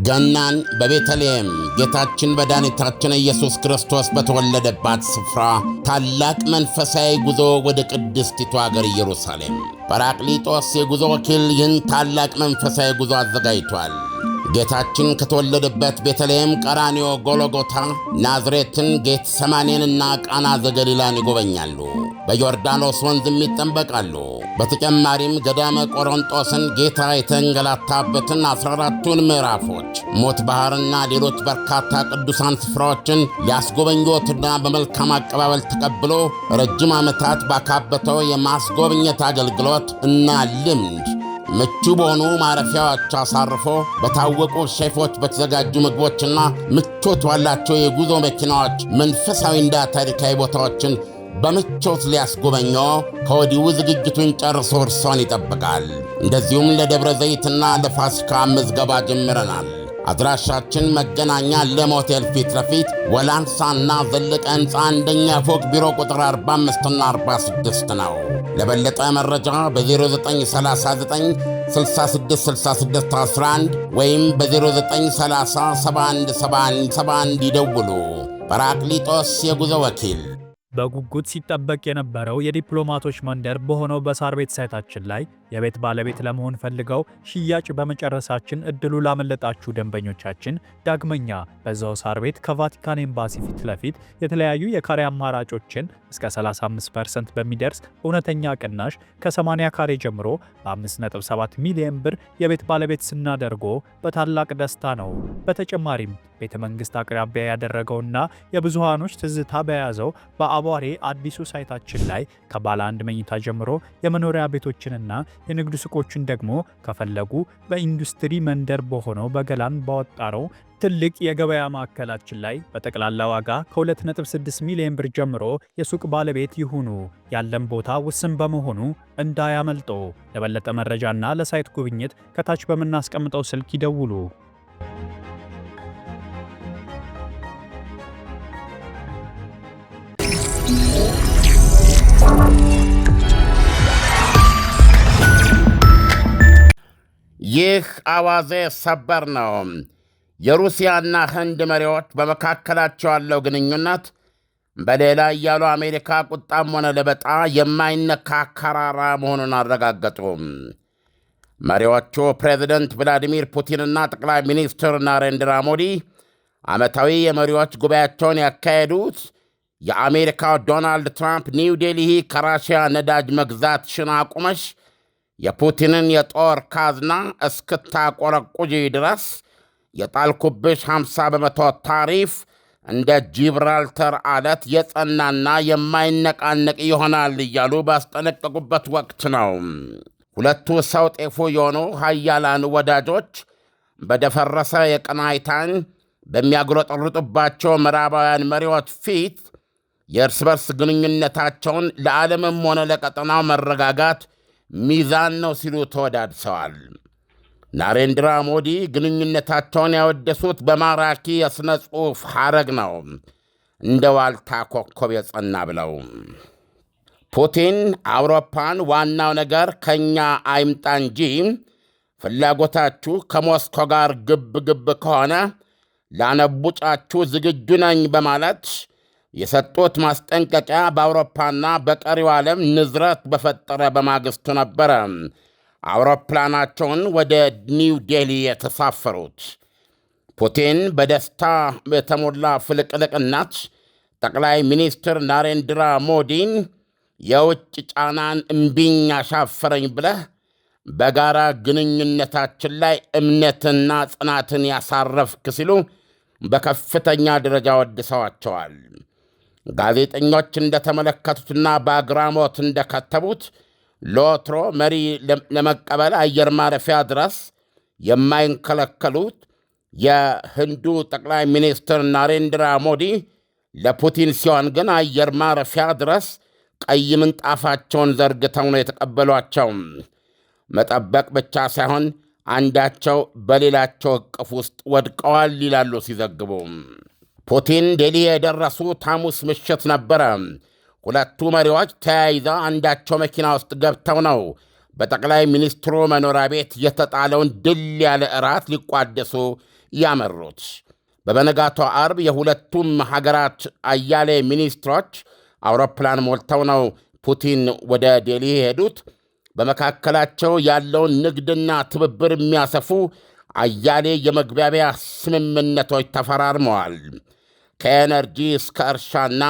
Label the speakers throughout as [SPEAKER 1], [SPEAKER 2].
[SPEAKER 1] ገናን በቤተልሔም ጌታችን መድኃኒታችን ኢየሱስ ክርስቶስ በተወለደባት ስፍራ ታላቅ መንፈሳዊ ጉዞ ወደ ቅድስቲቱ አገር ኢየሩሳሌም ጰራቅሊጦስ የጉዞ ወኪል ይህን ታላቅ መንፈሳዊ ጉዞ አዘጋጅቷል። ጌታችን ከተወለደበት ቤተልሔም፣ ቀራንዮ፣ ጎልጎታ፣ ናዝሬትን፣ ጌቴሰማኔንና ቃና ዘገሊላን ይጎበኛሉ። በዮርዳኖስ ወንዝም ይጠመቃሉ። በተጨማሪም ገዳመ ቆሮንጦስን፣ ጌታ የተንገላታበትን 14ቱን ምዕራፎች፣ ሞት ባሕርና ሌሎች በርካታ ቅዱሳን ስፍራዎችን ሊያስጎበኞትና በመልካም አቀባበል ተቀብሎ ረጅም ዓመታት ባካበተው የማስጎብኘት አገልግሎት እና ልምድ ምቹ በሆኑ ማረፊያዎች አሳርፎ በታወቁ ሼፎች በተዘጋጁ ምግቦችና ምቾት ባላቸው የጉዞ መኪናዎች መንፈሳዊና ታሪካዊ ቦታዎችን በምቾት ሊያስጎበኞ ከወዲሁ ዝግጅቱን ጨርሶ እርሶን ይጠብቃል። እንደዚሁም ለደብረ ዘይትና ለፋሲካ ምዝገባ ጀምረናል። አድራሻችን መገናኛ ለም ሆቴል ፊት ለፊት ወላንሳና ዘለቀ ሕንፃ አንደኛ ፎቅ ቢሮ ቁጥር 45ና 46 ነው። ለበለጠ መረጃ በ0939 666611 ወይም በ0930 717171 ይደውሉ። ጰራቅሊጦስ የጉዞ ወኪል።
[SPEAKER 2] በጉጉት ሲጠበቅ የነበረው የዲፕሎማቶች መንደር በሆነው በሳር ቤት ሳይታችን ላይ የቤት ባለቤት ለመሆን ፈልገው ሽያጭ በመጨረሳችን እድሉ ላመለጣችሁ ደንበኞቻችን ዳግመኛ በዛው ሳር ቤት ከቫቲካን ኤምባሲ ፊት ለፊት የተለያዩ የካሬ አማራጮችን እስከ 35% በሚደርስ እውነተኛ ቅናሽ ከ80 ካሬ ጀምሮ በ5.7 ሚሊዮን ብር የቤት ባለቤት ስናደርጎ በታላቅ ደስታ ነው። በተጨማሪም ቤተ መንግሥት አቅራቢያ ያደረገውና የብዙሃኖች ትዝታ በያዘው በአቧሬ አዲሱ ሳይታችን ላይ ከባለ አንድ መኝታ ጀምሮ የመኖሪያ ቤቶችንና የንግድ ሱቆችን ደግሞ ከፈለጉ በኢንዱስትሪ መንደር በሆነው በገላን ባወጣረው ትልቅ የገበያ ማዕከላችን ላይ በጠቅላላ ዋጋ ከ2.6 ሚሊዮን ብር ጀምሮ የሱቅ ባለቤት ይሁኑ። ያለን ቦታ ውስን በመሆኑ እንዳያመልጦ። ለበለጠ መረጃና ለሳይት ጉብኝት ከታች በምናስቀምጠው ስልክ ይደውሉ።
[SPEAKER 1] ይህ አዋዜ ሰበር ነው። የሩሲያና ህንድ መሪዎች በመካከላቸው ያለው ግንኙነት በሌላ እያሉ አሜሪካ ቁጣም ሆነ ለበጣ የማይነካ አካራራ መሆኑን አረጋገጡ። መሪዎቹ ፕሬዚደንት ቭላዲሚር ፑቲንና ጠቅላይ ሚኒስትር ናሬንድራ ሞዲ ዓመታዊ የመሪዎች ጉባኤያቸውን ያካሄዱት የአሜሪካው ዶናልድ ትራምፕ ኒው ዴልሂ ከራሽያ ነዳጅ መግዛትሽን አቁመሽ የፑቲንን የጦር ካዝና እስክታቆረቁጂ ድረስ የጣልኩብሽ 50 በመቶ ታሪፍ እንደ ጂብራልተር ዓለት የጸናና የማይነቃነቅ ይሆናል እያሉ ባስጠነቀቁበት ወቅት ነው። ሁለቱ ሰው ጤፉ የሆኑ ሀያላን ወዳጆች በደፈረሰ የቀናይታን በሚያጉረጠርጡባቸው ምዕራባውያን መሪዎች ፊት የእርስ በርስ ግንኙነታቸውን ለዓለምም ሆነ ለቀጠናው መረጋጋት ሚዛን ነው ሲሉ ተወዳድሰዋል። ናሬንድራ ሞዲ ግንኙነታቸውን ያወደሱት በማራኪ የሥነ ጽሑፍ ሐረግ ነው፣ እንደ ዋልታ ኮከብ የጸና ብለው። ፑቲን አውሮፓን ዋናው ነገር ከእኛ አይምጣ እንጂ ፍላጎታችሁ ከሞስኮ ጋር ግብ ግብ ከሆነ ላነቡጫችሁ ዝግጁ ነኝ በማለት የሰጡት ማስጠንቀቂያ በአውሮፓና በቀሪው ዓለም ንዝረት በፈጠረ በማግስቱ ነበረ አውሮፕላናቸውን ወደ ኒው ዴሊ የተሳፈሩት። ፑቲን በደስታ የተሞላ ፍልቅልቅናት ጠቅላይ ሚኒስትር ናሬንድራ ሞዲን የውጭ ጫናን እምቢኝ አሻፈረኝ ብለህ በጋራ ግንኙነታችን ላይ እምነትና ጽናትን ያሳረፍክ ሲሉ በከፍተኛ ደረጃ ወድሰዋቸዋል። ጋዜጠኞች እንደተመለከቱትና በአግራሞት እንደከተቡት ሎትሮ መሪ ለመቀበል አየር ማረፊያ ድረስ የማይንከለከሉት የህንዱ ጠቅላይ ሚኒስትር ናሬንድራ ሞዲ ለፑቲን ሲሆን ግን አየር ማረፊያ ድረስ ቀይ ምንጣፋቸውን ዘርግተው ነው የተቀበሏቸው። መጠበቅ ብቻ ሳይሆን አንዳቸው በሌላቸው እቅፍ ውስጥ ወድቀዋል ይላሉ ሲዘግቡ። ፑቲን ዴሊ የደረሱት ሐሙስ ምሽት ነበረ። ሁለቱ መሪዎች ተያይዘው አንዳቸው መኪና ውስጥ ገብተው ነው በጠቅላይ ሚኒስትሩ መኖሪያ ቤት የተጣለውን ድል ያለ እራት ሊቋደሱ ያመሩት። በበነጋታው አርብ የሁለቱም ሀገራት አያሌ ሚኒስትሮች አውሮፕላን ሞልተው ነው ፑቲን ወደ ዴሊ የሄዱት። በመካከላቸው ያለውን ንግድና ትብብር የሚያሰፉ አያሌ የመግባቢያ ስምምነቶች ተፈራርመዋል። ከኤነርጂ እስከ እርሻና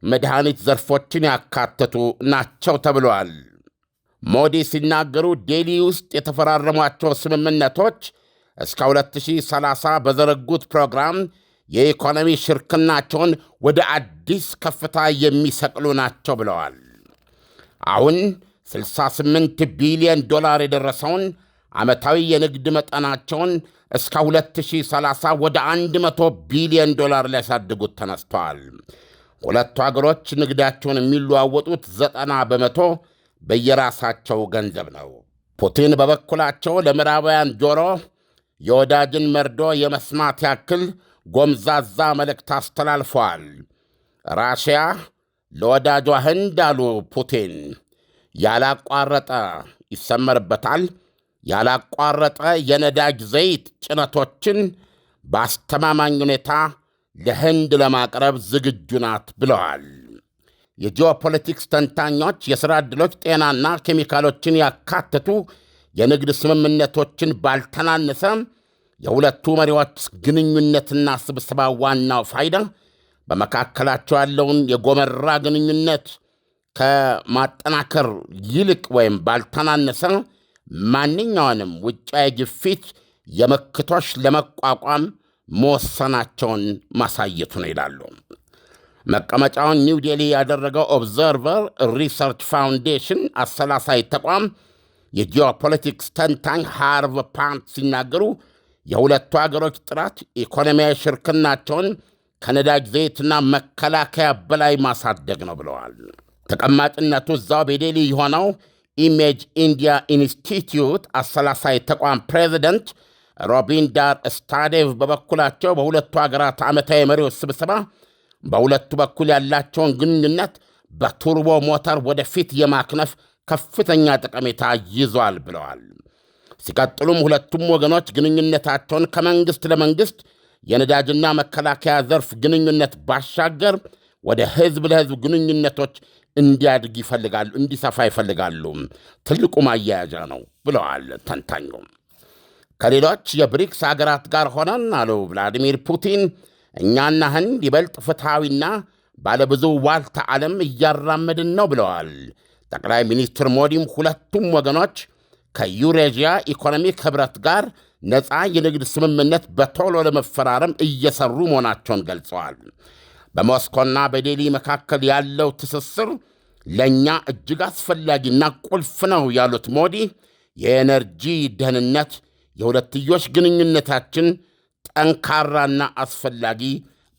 [SPEAKER 1] መድኃኒት ዘርፎችን ያካተቱ ናቸው ተብሏል። ሞዲ ሲናገሩ ዴሊ ውስጥ የተፈራረሟቸው ስምምነቶች እስከ 2030 በዘረጉት ፕሮግራም የኢኮኖሚ ሽርክናቸውን ወደ አዲስ ከፍታ የሚሰቅሉ ናቸው ብለዋል። አሁን $68 ቢሊዮን የደረሰውን ዓመታዊ የንግድ መጠናቸውን እስከ 2030 ወደ $100 ቢሊዮን ሊያሳድጉት ተነስተዋል። ሁለቱ አገሮች ንግዳቸውን የሚለዋወጡት 90% በየራሳቸው ገንዘብ ነው። ፑቲን በበኩላቸው ለምዕራባውያን ጆሮ የወዳጅን መርዶ የመስማት ያክል ጎምዛዛ መልእክት አስተላልፈዋል። ራሽያ ለወዳጇ ህንድ አሉ ፑቲን፣ ያላቋረጠ ይሰመርበታል፣ ያላቋረጠ የነዳጅ ዘይት ጭነቶችን በአስተማማኝ ሁኔታ ለህንድ ለማቅረብ ዝግጁ ናት ብለዋል። የጂኦፖለቲክስ ተንታኞች የሥራ ዕድሎች፣ ጤናና ኬሚካሎችን ያካተቱ የንግድ ስምምነቶችን ባልተናነሰ የሁለቱ መሪዎች ግንኙነትና ስብሰባ ዋናው ፋይዳ በመካከላቸው ያለውን የጎመራ ግንኙነት ከማጠናከር ይልቅ ወይም ባልተናነሰ ማንኛውንም ውጫዊ ግፊት የመክቶሽ ለመቋቋም መወሰናቸውን ማሳየቱ ነው ይላሉ። መቀመጫውን ኒው ዴሊ ያደረገው ኦብዘርቨር ሪሰርች ፋውንዴሽን አሰላሳይ ተቋም የጂኦፖለቲክስ ተንታኝ ሃርቭ ፓንት ሲናገሩ የሁለቱ አገሮች ጥረት ኢኮኖሚያዊ ሽርክናቸውን ከነዳጅ ዘይትና መከላከያ በላይ ማሳደግ ነው ብለዋል። ተቀማጭነቱ እዛው በዴሊ የሆነው ኢሜጅ ኢንዲያ ኢንስቲትዩት አሰላሳይ ተቋም ፕሬዚደንት ሮቢንዳር ስታዴቭ በበኩላቸው በሁለቱ አገራት ዓመታዊ መሪዎች ስብሰባ በሁለቱ በኩል ያላቸውን ግንኙነት በቱርቦ ሞተር ወደፊት የማክነፍ ከፍተኛ ጠቀሜታ ይዟል ብለዋል። ሲቀጥሉም ሁለቱም ወገኖች ግንኙነታቸውን ከመንግሥት ለመንግሥት የነዳጅና መከላከያ ዘርፍ ግንኙነት ባሻገር ወደ ሕዝብ ለሕዝብ ግንኙነቶች እንዲያድግ ይፈልጋሉ፣ እንዲሰፋ ይፈልጋሉ። ትልቁ ማያያዣ ነው ብለዋል ተንታኙ። ከሌሎች የብሪክስ አገራት ጋር ሆነን አሉ ቭላዲሚር ፑቲን እኛና ህንድ ይበልጥ ፍትሐዊና ባለብዙ ዋልታ ዓለም እያራመድን ነው ብለዋል። ጠቅላይ ሚኒስትር ሞዲም ሁለቱም ወገኖች ከዩሬዥያ ኢኮኖሚክ ኅብረት ጋር ነፃ የንግድ ስምምነት በቶሎ ለመፈራረም እየሠሩ መሆናቸውን ገልጸዋል። በሞስኮና በዴሊ መካከል ያለው ትስስር ለእኛ እጅግ አስፈላጊና ቁልፍ ነው ያሉት ሞዲ የኤነርጂ ደህንነት የሁለትዮሽ ግንኙነታችን ጠንካራና አስፈላጊ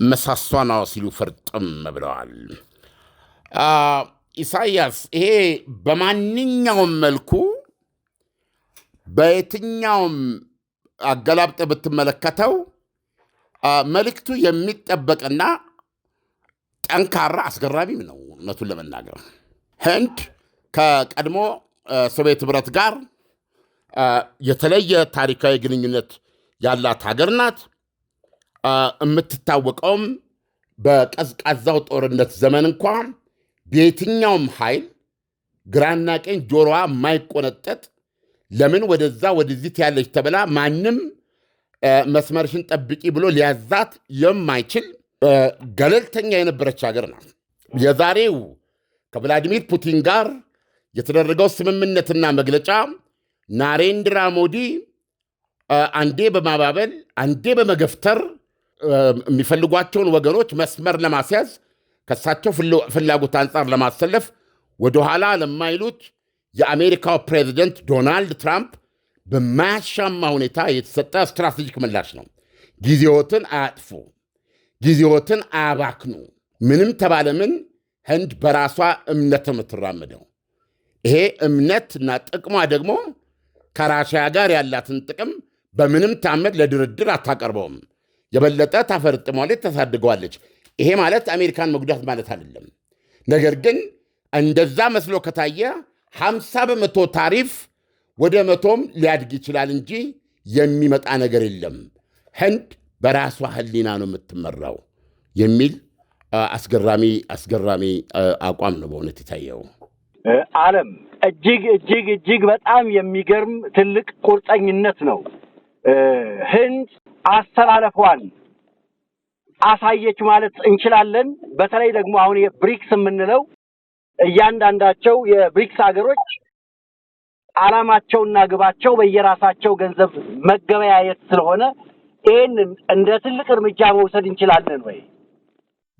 [SPEAKER 1] ምሰሶ ነው ሲሉ ፍርጥም ብለዋል። ኢሳይያስ፣ ይሄ በማንኛውም መልኩ በየትኛውም አገላብጠ ብትመለከተው መልእክቱ የሚጠበቅና ጠንካራ አስገራሚም ነው። እውነቱን ለመናገር ህንድ ከቀድሞ ሶቪየት ኅብረት ጋር የተለየ ታሪካዊ ግንኙነት ያላት ሀገር ናት። የምትታወቀውም በቀዝቃዛው ጦርነት ዘመን እንኳ በየትኛውም ኃይል ግራና ቀኝ ጆሮዋ የማይቆነጠጥ ለምን ወደዛ ወደዚህ ያለች ተብላ ማንም መስመርሽን ጠብቂ ብሎ ሊያዛት የማይችል ገለልተኛ የነበረች ሀገር ናት። የዛሬው ከቭላዲሚር ፑቲን ጋር የተደረገው ስምምነትና መግለጫ ናሬንድራ ሞዲ አንዴ በማባበል አንዴ በመገፍተር የሚፈልጓቸውን ወገኖች መስመር ለማስያዝ ከሳቸው ፍላጎት አንጻር ለማሰለፍ ወደኋላ ለማይሉት የአሜሪካው ፕሬዚደንት ዶናልድ ትራምፕ በማያሻማ ሁኔታ የተሰጠ ስትራቴጂክ ምላሽ ነው። ጊዜዎትን አያጥፉ፣ ጊዜዎትን አያባክኑ። ምንም ተባለ ምን ህንድ በራሷ እምነት የምትራመደው ይሄ እምነትና ጥቅሟ ደግሞ ከራሽያ ጋር ያላትን ጥቅም በምንም ታመድ ለድርድር አታቀርበውም። የበለጠ ታፈርጥመዋለች፣ ታሳድገዋለች። ይሄ ማለት አሜሪካን መጉዳት ማለት አይደለም። ነገር ግን እንደዛ መስሎ ከታየ 50% ታሪፍ ወደ 100ም ሊያድግ ይችላል እንጂ የሚመጣ ነገር የለም። ህንድ በራሷ ህሊና ነው የምትመራው የሚል አስገራሚ አቋም ነው በእውነት የታየው።
[SPEAKER 3] ዓለም እጅግ በጣም የሚገርም ትልቅ ቁርጠኝነት ነው። ህንድ አስተላለፏን አሳየች ማለት እንችላለን። በተለይ ደግሞ አሁን የብሪክስ የምንለው እያንዳንዳቸው የብሪክስ ሀገሮች ዓላማቸውና ግባቸው በየራሳቸው ገንዘብ መገበያየት ስለሆነ ይሄንን እንደ ትልቅ እርምጃ መውሰድ እንችላለን ወይ?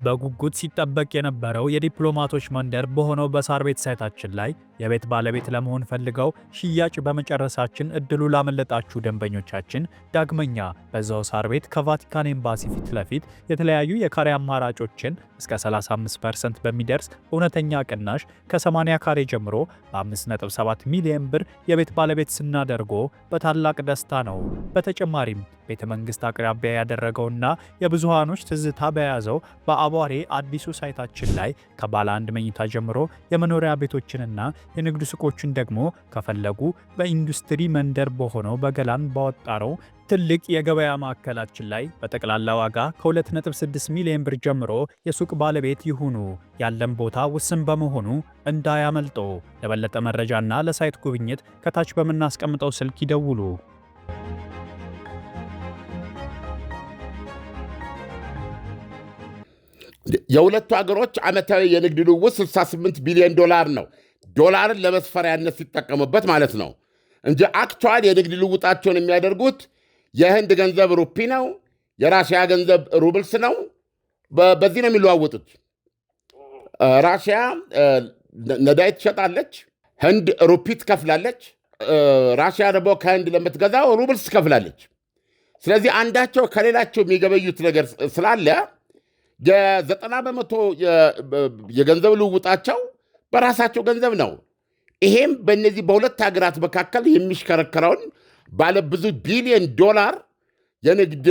[SPEAKER 2] በጉጉት ሲጠበቅ የነበረው የዲፕሎማቶች መንደር በሆነው በሳር ቤት ሳይታችን ላይ የቤት ባለቤት ለመሆን ፈልገው ሽያጭ በመጨረሳችን እድሉ ላመለጣችሁ ደንበኞቻችን ዳግመኛ በዛው ሳር ቤት ከቫቲካን ኤምባሲ ፊት ለፊት የተለያዩ የካሬ አማራጮችን እስከ 35% በሚደርስ እውነተኛ ቅናሽ ከ80 ካሬ ጀምሮ በ5.7 ሚሊዮን ብር የቤት ባለቤት ስናደርጎ በታላቅ ደስታ ነው። በተጨማሪም ቤተ መንግስት አቅራቢያ ያደረገውና የብዙሃኖች ትዝታ በያዘው በአቧሬ አዲሱ ሳይታችን ላይ ከባለ አንድ መኝታ ጀምሮ የመኖሪያ ቤቶችንና የንግድ ሱቆችን ደግሞ ከፈለጉ በኢንዱስትሪ መንደር በሆነው በገላን ባወጣነው ትልቅ የገበያ ማዕከላችን ላይ በጠቅላላ ዋጋ ከ2.6 ሚሊዮን ብር ጀምሮ የሱቅ ባለቤት ይሁኑ። ያለን ቦታ ውስን በመሆኑ እንዳያመልጦ። ለበለጠ መረጃና ለሳይት ጉብኝት ከታች በምናስቀምጠው ስልክ ይደውሉ።
[SPEAKER 1] የሁለቱ ሀገሮች ዓመታዊ የንግድ ልውውጥ $68 ቢሊዮን ነው። ዶላርን ለመስፈሪያነት ሲጠቀሙበት ማለት ነው እንጂ አክቹዋል የንግድ ልውውጣቸውን የሚያደርጉት የህንድ ገንዘብ ሩፒ ነው፣ የራሽያ ገንዘብ ሩብልስ ነው። በዚህ ነው የሚለዋወጡት። ራሽያ ነዳጅ ትሸጣለች፣ ህንድ ሩፒ ትከፍላለች። ራሽያ ደግሞ ከህንድ ለምትገዛው ሩብልስ ትከፍላለች። ስለዚህ አንዳቸው ከሌላቸው የሚገበዩት ነገር ስላለ የ90% የገንዘብ ልውውጣቸው በራሳቸው ገንዘብ ነው። ይሄም በእነዚህ በሁለት ሀገራት መካከል የሚሽከረከረውን ባለ ብዙ ቢሊዮን ዶላር የንግድ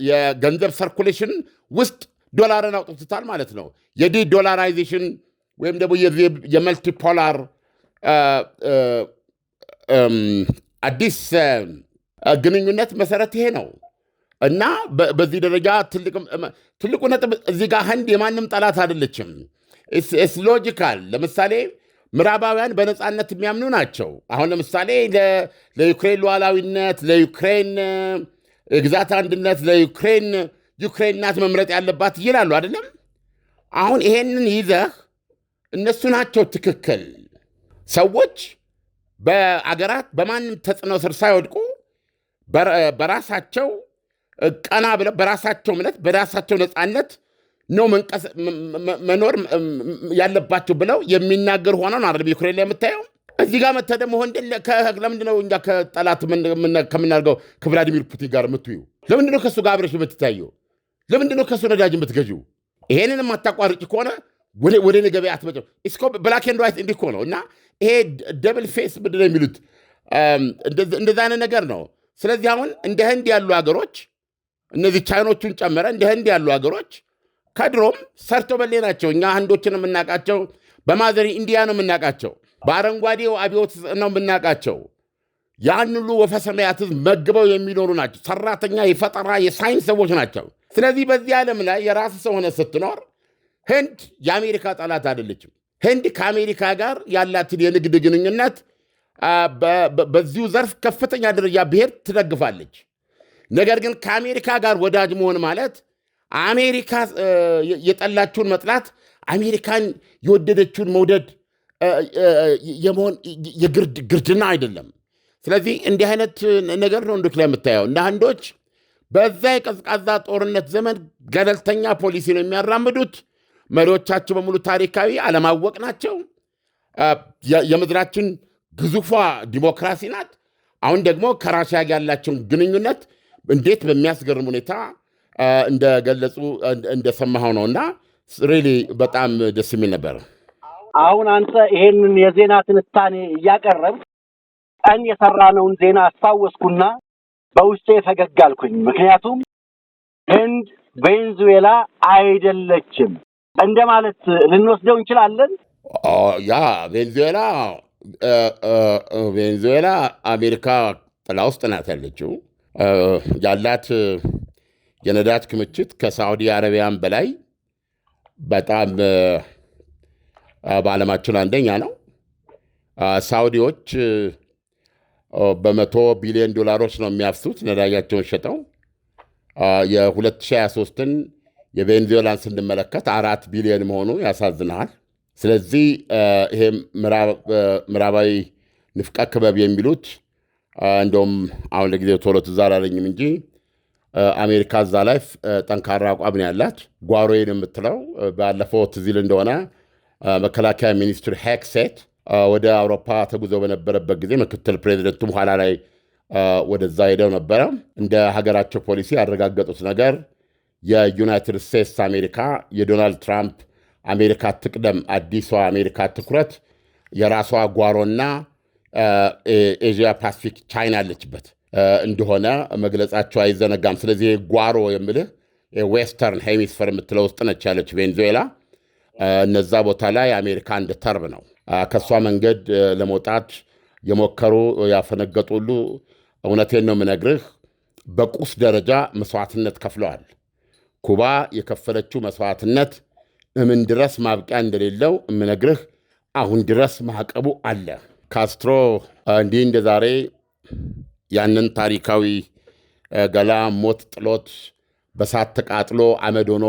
[SPEAKER 1] የገንዘብ ሰርኩሌሽን ውስጥ ዶላርን አውጥቶታል ማለት ነው። የዲዶላራይዜሽን ወይም ደግሞ የመልቲፖላር አዲስ ግንኙነት መሰረት ይሄ ነው እና በዚህ ደረጃ ትልቁ ነጥብ እዚህ ጋር ህንድ የማንም ጠላት አይደለችም። ኢትስ ሎጂካል። ለምሳሌ ምዕራባውያን በነፃነት የሚያምኑ ናቸው። አሁን ለምሳሌ ለዩክሬን ሉዓላዊነት፣ ለዩክሬን ግዛት አንድነት፣ ለዩክሬን ናት መምረጥ ያለባት ይላሉ አይደለም። አሁን ይሄንን ይዘህ እነሱ ናቸው ትክክል ሰዎች በአገራት በማንም ተጽዕኖ ስር ሳይወድቁ በራሳቸው ቀና ብለው በራሳቸው እምነት በራሳቸው ነፃነት ነው መኖር ያለባቸው ብለው የሚናገሩ ሆነው ነው አይደል? ዩክሬን ላይ የምታየው። እዚህ ጋር መተህ ደግሞ ለምንድን ነው እኛ ከጠላት ከምናደርገው ከቭላዲሚር ፑቲን ጋር የምትዩ? ለምንድን ነው ከእሱ ጋር አብረሽ የምትታየው? ለምንድን ነው ከእሱ ነዳጅ የምትገዢው? ይሄንን የማታቋርጭ ከሆነ ወደ እኔ ገበያ አትመጭም። እስኮ ብላክ ኤንድ ዋይት እንዲህ እኮ ነው። እና ይሄ ደብል ፌስ ምንድን ነው የሚሉት? እንደዛ አይነት ነገር ነው። ስለዚህ አሁን እንደ ህንድ ያሉ ሀገሮች እነዚህ ቻይኖቹን ጨመረ እንደ ህንድ ያሉ ሀገሮች ከድሮም ሰርቶ በሌ ናቸው። እኛ ህንዶችን የምናውቃቸው በማዘሪ ኢንዲያ ነው የምናውቃቸው፣ በአረንጓዴው አብዮት ነው የምናውቃቸው። ያን ሁሉ ወፈሰማያት መግበው የሚኖሩ ናቸው። ሰራተኛ፣ የፈጠራ የሳይንስ ሰዎች ናቸው። ስለዚህ በዚህ ዓለም ላይ የራስ ሰው ሆነ ስትኖር ህንድ የአሜሪካ ጠላት አይደለችም። ህንድ ከአሜሪካ ጋር ያላትን የንግድ ግንኙነት በዚሁ ዘርፍ ከፍተኛ ደረጃ ብሄር ትደግፋለች። ነገር ግን ከአሜሪካ ጋር ወዳጅ መሆን ማለት አሜሪካ የጠላችውን መጥላት፣ አሜሪካን የወደደችውን መውደድ የመሆን ግርድና አይደለም። ስለዚህ እንዲህ አይነት ነገር ነው እንዶች ላይ የምታየው። እንደ ህንዶች በዛ የቀዝቃዛ ጦርነት ዘመን ገለልተኛ ፖሊሲ ነው የሚያራምዱት። መሪዎቻቸው በሙሉ ታሪካዊ አለማወቅ ናቸው። የምድራችን ግዙፏ ዲሞክራሲ ናት። አሁን ደግሞ ከራሽያ ጋር ያላቸውን ግንኙነት እንዴት በሚያስገርም ሁኔታ እንደገለጹ እንደሰማኸው ነው። እና ሪሊ በጣም ደስ የሚል ነበር።
[SPEAKER 3] አሁን አንተ ይሄንን የዜና ትንታኔ እያቀረብ ቀን የሰራነውን ዜና አስታወስኩና በውስጤ ፈገግ አልኩኝ። ምክንያቱም ህንድ ቬንዙዌላ አይደለችም እንደማለት ልንወስደው እንችላለን።
[SPEAKER 1] ያ ቬንዙዌላ ቬኔዙዌላ አሜሪካ ጥላ ውስጥ ናት ያለችው። ያላት የነዳጅ ክምችት ከሳዑዲ አረቢያን በላይ በጣም በዓለማችን አንደኛ ነው። ሳዑዲዎች በ100 ቢሊዮን ዶላሮች ነው የሚያፍሱት ነዳጃቸውን ሸጠው። የ2023ን የቬኔዙዌላን ስንመለከት 4 ቢሊዮን መሆኑ ያሳዝናል። ስለዚህ ይሄ ምዕራባዊ ንፍቀ ክበብ የሚሉት እንደውም አሁን ለጊዜው ቶሎ ትዝ አላለኝም እንጂ አሜሪካ እዛ ላይ ጠንካራ አቋም ነው ያላት። ጓሮዬን የምትለው ባለፈው ትዝ ይል እንደሆነ መከላከያ ሚኒስትር ሄግሴት ወደ አውሮፓ ተጉዞ በነበረበት ጊዜ ምክትል ፕሬዚደንቱም ኋላ ላይ ወደዛ ሄደው ነበረ። እንደ ሀገራቸው ፖሊሲ ያረጋገጡት ነገር የዩናይትድ ስቴትስ አሜሪካ የዶናልድ ትራምፕ አሜሪካ ትቅደም አዲሷ አሜሪካ ትኩረት የራሷ ጓሮና ኤዥያ ፓሲፊክ ቻይና ያለችበት እንደሆነ መግለጻቸው አይዘነጋም። ስለዚህ ጓሮ የምልህ ዌስተርን ሄሚስፌር የምትለው ውስጥ ነች ያለች ቬኔዙዌላ። እነዛ ቦታ ላይ አሜሪካ እንደ ተርብ ነው። ከእሷ መንገድ ለመውጣት የሞከሩ ያፈነገጡ ሁሉ እውነቴን ነው የምነግርህ በቁስ ደረጃ መስዋዕትነት ከፍለዋል። ኩባ የከፈለችው መስዋዕትነት እምን ድረስ ማብቂያ እንደሌለው የምነግርህ አሁን ድረስ ማዕቀቡ አለ። ካስትሮ እንዲህ እንደ ዛሬ ያንን ታሪካዊ ገላ ሞት ጥሎት በሳት ተቃጥሎ አመድ ሆኖ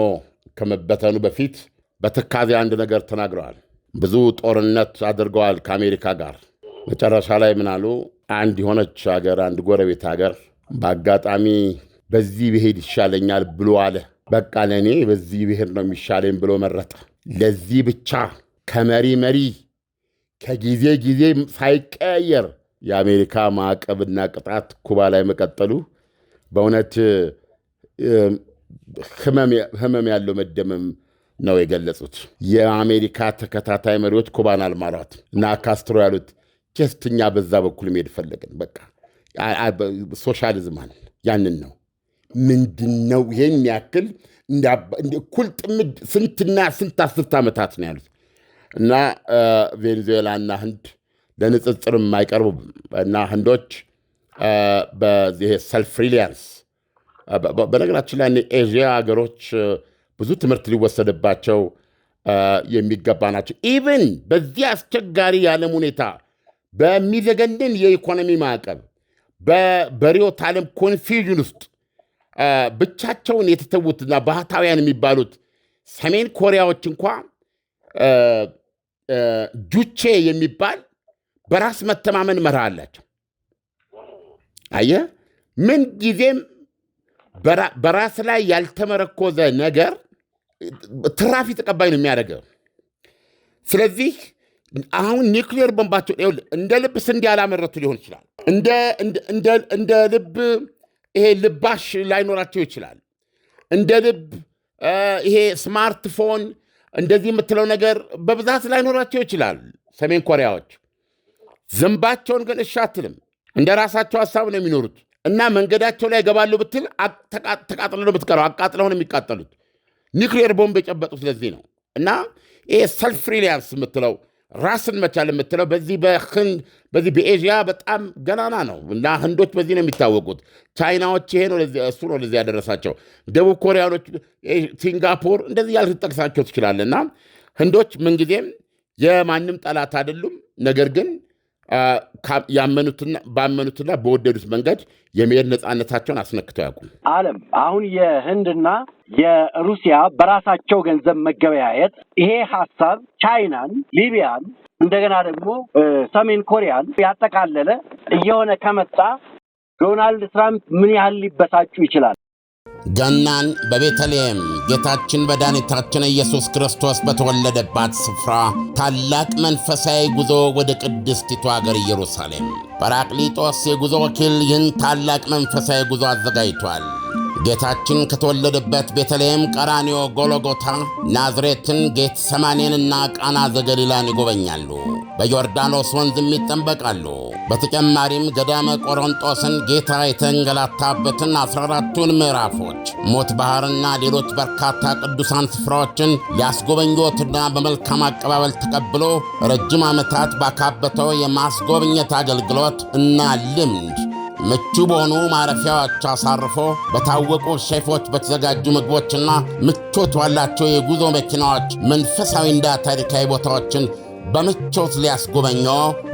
[SPEAKER 1] ከመበተኑ በፊት በትካዜ አንድ ነገር ተናግረዋል። ብዙ ጦርነት አድርገዋል ከአሜሪካ ጋር። መጨረሻ ላይ ምናሉ አንድ የሆነች ሀገር አንድ ጎረቤት ሀገር በአጋጣሚ በዚህ ብሄድ ይሻለኛል ብሎ አለ። በቃ ለእኔ በዚህ ብሄድ ነው የሚሻለኝ ብሎ መረጠ። ለዚህ ብቻ ከመሪ ከጊዜ ጊዜ ሳይቀያየር የአሜሪካ ማዕቀብና ቅጣት ኩባ ላይ መቀጠሉ በእውነት ህመም ያለው መደመም ነው የገለጹት። የአሜሪካ ተከታታይ መሪዎች ኩባን አልማሯት እና ካስትሮ ያሉት ጀስትኛ በዛ በኩል መሄድ ፈለግን። በቃ ሶሻሊዝም አለ ያንን ነው። ምንድነው ይሄን ያክል እኩል ጥምድ ስንትና ስንት አስርት ዓመታት ነው ያሉት። እና ቬኔዙዌላና ህንድ ለንጽጽር የማይቀርቡ እና ህንዶች በዚህ ሰልፍ ሪሊያንስ በነገራችን ላይ ኤዥያ ሀገሮች ብዙ ትምህርት ሊወሰድባቸው የሚገባ ናቸው። ኢቨን በዚህ አስቸጋሪ የዓለም ሁኔታ በሚዘገንን የኢኮኖሚ ማዕቀብ በርዕዮተ ዓለም ኮንፊውዥን ውስጥ ብቻቸውን የተተዉትና ባህታውያን የሚባሉት ሰሜን ኮሪያዎች እንኳ ጁቼ የሚባል በራስ መተማመን መርህ አላቸው። አየህ፣ ምን ጊዜም በራስ ላይ ያልተመረኮዘ ነገር ትራፊ ተቀባይ ነው የሚያደርገው። ስለዚህ አሁን ኒውክሌር ቦምባቸው እንደ ልብ ስንዴ ያላመረቱ ሊሆን ይችላል። እንደ ልብ ይሄ ልባሽ ላይኖራቸው ይችላል። እንደ ልብ ይሄ ስማርትፎን እንደዚህ የምትለው ነገር በብዛት ላይኖራቸው ይችላል። ሰሜን ኮሪያዎች ዝንባቸውን ግን እሺ አትልም። እንደ ራሳቸው ሀሳብ ነው የሚኖሩት እና መንገዳቸው ላይ ገባሉ ብትል ተቃጥለው ነው ብትቀረው፣ አቃጥለው ነው የሚቃጠሉት። ኒውክሌር ቦምብ የጨበጡት ለዚህ ነው። እና ይሄ ሰልፍ ሪሊያንስ የምትለው ራስን መቻል የምትለው በዚህ በኤዥያ በጣም ገናና ነው እና ህንዶች በዚህ ነው የሚታወቁት። ቻይናዎች ይሄ ነው እሱ ነው ለዚህ ያደረሳቸው። ደቡብ ኮሪያኖች፣ ሲንጋፖር እንደዚህ ያልክ ትጠቅሳቸው ትችላለህ። እና ህንዶች ምንጊዜም የማንም ጠላት አይደሉም። ነገር ግን ባመኑትና በወደዱት መንገድ የመሄድ ነፃነታቸውን አስነክተው ያውቁም።
[SPEAKER 3] ዓለም አሁን የህንድና የሩሲያ በራሳቸው ገንዘብ መገበያየት ይሄ ሀሳብ ቻይናን፣ ሊቢያን እንደገና ደግሞ ሰሜን ኮሪያን ያጠቃለለ እየሆነ ከመጣ ዶናልድ ትራምፕ ምን ያህል ሊበሳጩ ይችላል?
[SPEAKER 1] ገናን በቤተልሔም ጌታችን መድኃኒታችን ኢየሱስ ክርስቶስ በተወለደባት ስፍራ ታላቅ መንፈሳዊ ጉዞ ወደ ቅድስቲቱ አገር ኢየሩሳሌም ጰራቅሊጦስ የጉዞ ወኪል ይህን ታላቅ መንፈሳዊ ጉዞ አዘጋጅቷል። ጌታችን ከተወለደበት ቤተልሔም፣ ቀራንዮ፣ ጎልጎታ፣ ናዝሬትን፣ ጌት ሰማኔንና ቃና ዘገሊላን ይጎበኛሉ። በዮርዳኖስ ወንዝም ይጠንበቃሉ። በተጨማሪም ገዳመ ቆሮንጦስን ጌታ የተንገላታበትን 14ቱን ምዕራፎች፣ ሞት ባሕርና ሌሎች በርካታ ቅዱሳን ስፍራዎችን ሊያስጎበኞትና በመልካም አቀባበል ተቀብሎ ረጅም ዓመታት ባካበተው የማስጎብኘት አገልግሎት እና ልምድ ምቹ በሆኑ ማረፊያዎች አሳርፎ በታወቁ ሼፎች በተዘጋጁ ምግቦችና ምቾት ባላቸው የጉዞ መኪናዎች መንፈሳዊና ታሪካዊ ቦታዎችን በምቾት ሊያስጎበኞ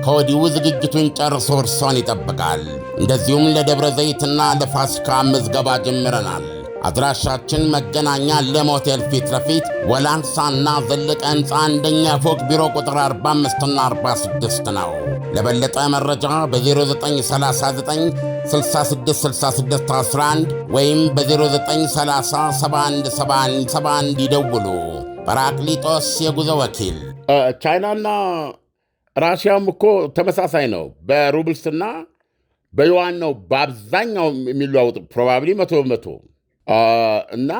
[SPEAKER 1] ከወዲሁ ዝግጅቱን ጨርሶ እርሶን ይጠብቃል። እንደዚሁም ለደብረ ዘይትና ለፋሲካ ምዝገባ ጀምረናል። አድራሻችን መገናኛ ለም ሆቴል ፊት ለፊት ወላንሳና ዘለቀ ሕንፃ አንደኛ ፎቅ ቢሮ ቁጥር 45ና 46 ነው። ለበለጠ መረጃ በ0939 666611 ወይም በ0930717171 ይደውሉ። ጰራቅሊጦስ የጉዞ ወኪል። ቻይናና ራሽያም እኮ ተመሳሳይ ነው። በሩብልስና በዩዋን ነው በአብዛኛው የሚለዋውጡ ፕሮባብሊ 100 እና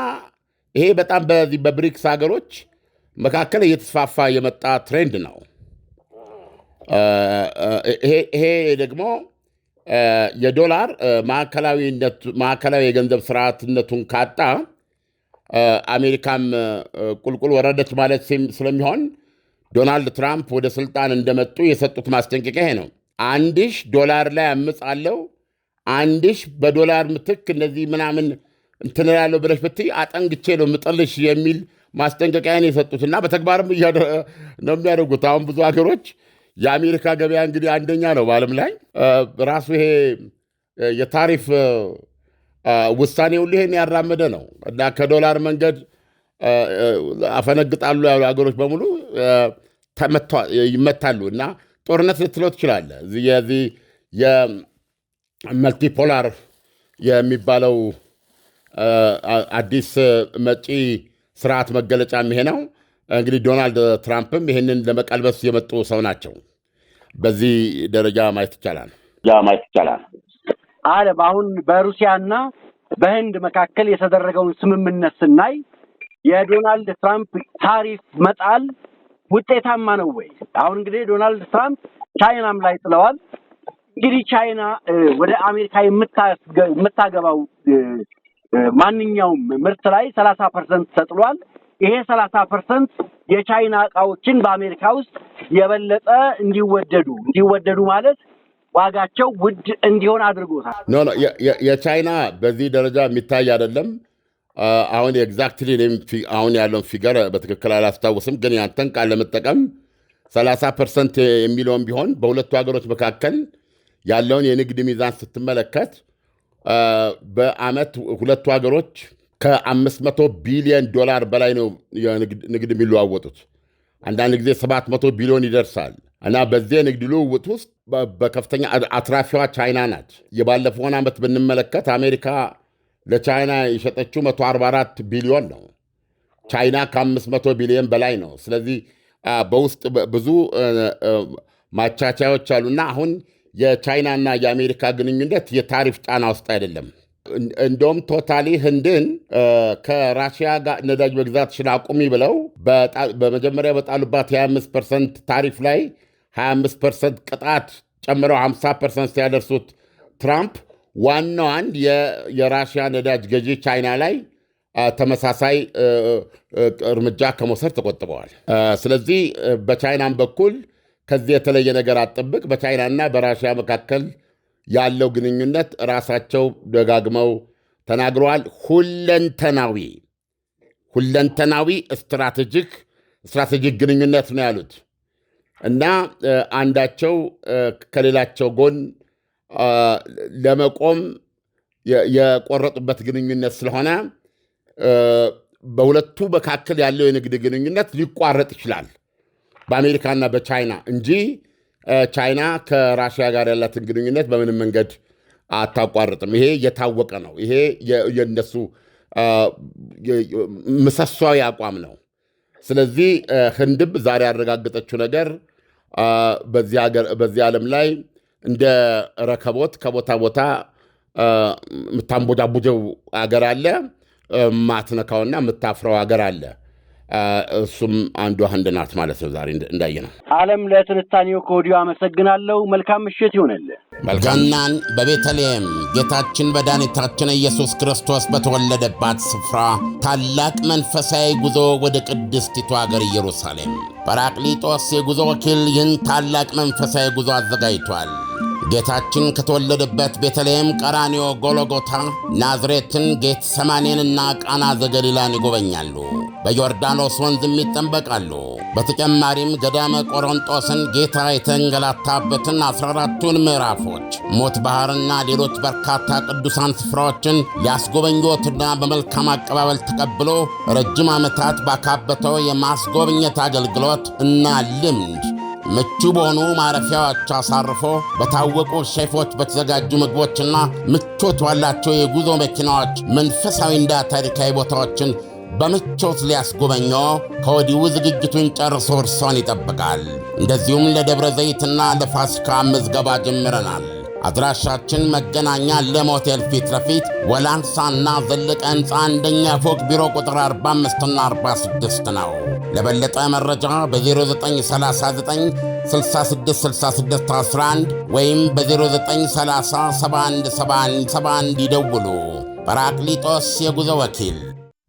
[SPEAKER 1] ይሄ በጣም በዚህ በብሪክስ ሀገሮች መካከል እየተስፋፋ የመጣ ትሬንድ ነው። ይሄ ደግሞ የዶላር ማዕከላዊ የገንዘብ ስርዓትነቱን ካጣ አሜሪካም ቁልቁል ወረደች ማለት ስለሚሆን ዶናልድ ትራምፕ ወደ ስልጣን እንደመጡ የሰጡት ማስጠንቀቂያ ይሄ ነው። $1 ላይ አምጻለሁ፣ $1 በዶላር ምትክ እነዚህ ምናምን እንትን እላለሁ ብለሽ ብትይ አጠንግቼ ነው የምጥልሽ የሚል ማስጠንቀቂያን የሰጡትና በተግባርም ነው የሚያደርጉት። አሁን ብዙ ሀገሮች የአሜሪካ ገበያ እንግዲህ አንደኛ ነው በዓለም ላይ። ራሱ ይሄ የታሪፍ ውሳኔ ሁሉ ይሄን ያራመደ ነው እና ከዶላር መንገድ አፈነግጣሉ ያሉ ሀገሮች በሙሉ ይመታሉ እና ጦርነት ልትለው ትችላለህ። የዚህ የመልቲፖላር የሚባለው አዲስ መጪ ስርዓት መገለጫ ይሄ ነው። እንግዲህ ዶናልድ ትራምፕም ይህንን ለመቀልበስ የመጡ ሰው ናቸው። በዚህ ደረጃ ማየት ይቻላል።
[SPEAKER 3] ዓለም አሁን በሩሲያና በህንድ መካከል የተደረገውን ስምምነት ስናይ የዶናልድ ትራምፕ ታሪፍ መጣል ውጤታማ ነው ወይ? አሁን እንግዲህ ዶናልድ ትራምፕ ቻይናም ላይ ጥለዋል። እንግዲህ ቻይና ወደ አሜሪካ የምታገባው ማንኛውም ምርት ላይ 30% ተጥሏል። ይሄ 30% የቻይና ዕቃዎችን በአሜሪካ ውስጥ የበለጠ እንዲወደዱ ማለት ዋጋቸው ውድ እንዲሆን አድርጎታል።
[SPEAKER 1] የቻይና በዚህ ደረጃ የሚታይ አይደለም። አሁን ኤግዛክትሊ አሁን ያለውን ፊገር በትክክል አላስታውስም፣ ግን ያንተን ቃል ለመጠቀም 30% የሚለውን ቢሆን በሁለቱ ሀገሮች መካከል ያለውን የንግድ ሚዛን ስትመለከት በዓመት ሁለቱ ሀገሮች ከ500 ቢሊዮን ዶላር በላይ ነው ንግድ የሚለዋወጡት። አንዳንድ ጊዜ 700 ቢሊዮን ይደርሳል። እና በዚህ የንግድ ልውውጥ ውስጥ በከፍተኛ አትራፊዋ ቻይና ናት። የባለፈውን ዓመት ብንመለከት አሜሪካ ለቻይና የሸጠችው 144 ቢሊዮን ነው። ቻይና ከ500 ቢሊዮን በላይ ነው። ስለዚህ በውስጥ ብዙ ማቻቻዮች አሉና አሁን የቻይናና የአሜሪካ ግንኙነት የታሪፍ ጫና ውስጥ አይደለም። እንደውም ቶታሊ ህንድን ከራሽያ ጋር ነዳጅ መግዛትሽን አቁሚ ብለው በመጀመሪያ በጣሉባት 25% ታሪፍ ላይ 25% ቅጣት ጨምረው 50% ሲያደርሱት ትራምፕ ዋናው አንድ የራሽያ ነዳጅ ገዢ ቻይና ላይ ተመሳሳይ እርምጃ ከመውሰድ ተቆጥበዋል። ስለዚህ በቻይናም በኩል ከዚህ የተለየ ነገር አጠብቅ። በቻይናና በራሽያ መካከል ያለው ግንኙነት ራሳቸው ደጋግመው ተናግረዋል። ሁለንተናዊ ስትራቴጂክ ግንኙነት ነው ያሉት እና አንዳቸው ከሌላቸው ጎን ለመቆም የቆረጡበት ግንኙነት ስለሆነ በሁለቱ መካከል ያለው የንግድ ግንኙነት ሊቋረጥ ይችላል በአሜሪካና በቻይና እንጂ ቻይና ከራሽያ ጋር ያላትን ግንኙነት በምንም መንገድ አታቋርጥም። ይሄ የታወቀ ነው። ይሄ የነሱ ምሰሷዊ አቋም ነው። ስለዚህ ህንድም ዛሬ ያረጋገጠችው ነገር በዚህ ዓለም ላይ እንደ ረከቦት ከቦታ ቦታ የምታንቦዳቡጀው አገር አለ፣ ማትነካውና የምታፍረው አገር አለ። እሱም አንዱ ህንድ ናት ማለት ነው። ዛሬ እንዳየነው
[SPEAKER 3] ዓለም ለትንታኔው ከወዲሁ አመሰግናለሁ። መልካም ምሽት ይሁንልህ።
[SPEAKER 1] ገናን በቤተልሔም ጌታችን መድኃኒታችን ኢየሱስ ክርስቶስ በተወለደባት ስፍራ ታላቅ መንፈሳዊ ጉዞ ወደ ቅድስቲቱ አገር ኢየሩሳሌም ጰራቅሊጦስ የጉዞ ወኪል ይህን ታላቅ መንፈሳዊ ጉዞ አዘጋጅቷል። ጌታችን ከተወለደበት ቤተልሔም፣ ቀራንዮ፣ ጎልጎታ፣ ናዝሬትን፣ ጌት ሰማኔንና ቃና ዘገሊላን ይጎበኛሉ። በዮርዳኖስ ወንዝም ይጠመቃሉ። በተጨማሪም ገዳመ ቆሮንጦስን ጌታ የተንገላታበትን 14ቱን ምዕራፎች፣ ሞት ባሕርና ሌሎች በርካታ ቅዱሳን ስፍራዎችን ሊያስጎበኞትና በመልካም አቀባበል ተቀብሎ ረጅም ዓመታት ባካበተው የማስጎብኘት አገልግሎት እና ልምድ ምቹ በሆኑ ማረፊያዎች አሳርፎ በታወቁ ሼፎች በተዘጋጁ ምግቦችና ምቾት ባላቸው የጉዞ መኪናዎች መንፈሳዊና ታሪካዊ ቦታዎችን በምቾት ሊያስጎበኞ ከወዲሁ ዝግጅቱን ጨርሶ እርሶን ይጠብቃል። እንደዚሁም ለደብረ ዘይትና ለፋሲካ ምዝገባ ጀምረናል። አድራሻችን መገናኛ ለም ሆቴል ፊት ለፊት ወላንሳና ዘለቀ ሕንፃ አንደኛ ፎቅ ቢሮ ቁጥር 45ና 46 ነው። ለበለጠ መረጃ በ0939 666611 ወይም በ0930 717171 ይደውሉ። ጰራቅሊጦስ የጉዞ ወኪል።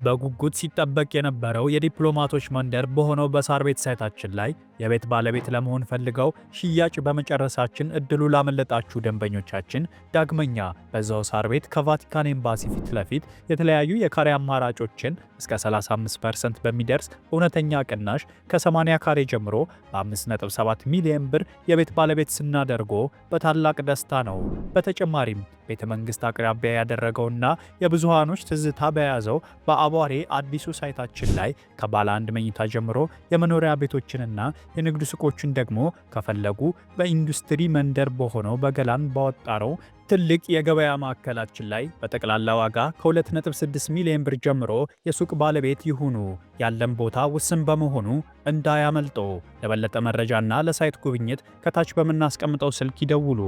[SPEAKER 2] በጉጉት ሲጠበቅ የነበረው የዲፕሎማቶች መንደር በሆነው በሳር ቤት ሳይታችን ላይ የቤት ባለቤት ለመሆን ፈልገው ሽያጭ በመጨረሳችን እድሉ ላመለጣችሁ ደንበኞቻችን ዳግመኛ በዛው ሳር ቤት ከቫቲካን ኤምባሲ ፊት ለፊት የተለያዩ የካሬ አማራጮችን እስከ 35% በሚደርስ እውነተኛ ቅናሽ ከ80 ካሬ ጀምሮ በ5.7 ሚሊዮን ብር የቤት ባለቤት ስናደርጎ በታላቅ ደስታ ነው። በተጨማሪም ቤተ መንግሥት አቅራቢያ ያደረገውና የብዙሃኖች ትዝታ በያዘው በአቧሬ አዲሱ ሳይታችን ላይ ከባለ አንድ መኝታ ጀምሮ የመኖሪያ ቤቶችንና የንግድ ሱቆችን ደግሞ ከፈለጉ በኢንዱስትሪ መንደር በሆነው በገላን ባወጣረው ትልቅ የገበያ ማዕከላችን ላይ በጠቅላላ ዋጋ ከ2.6 ሚሊዮን ብር ጀምሮ የሱቅ ባለቤት ይሁኑ። ያለን ቦታ ውስን በመሆኑ እንዳያመልጦ። ለበለጠ መረጃና ለሳይት ጉብኝት ከታች በምናስቀምጠው ስልክ ይደውሉ።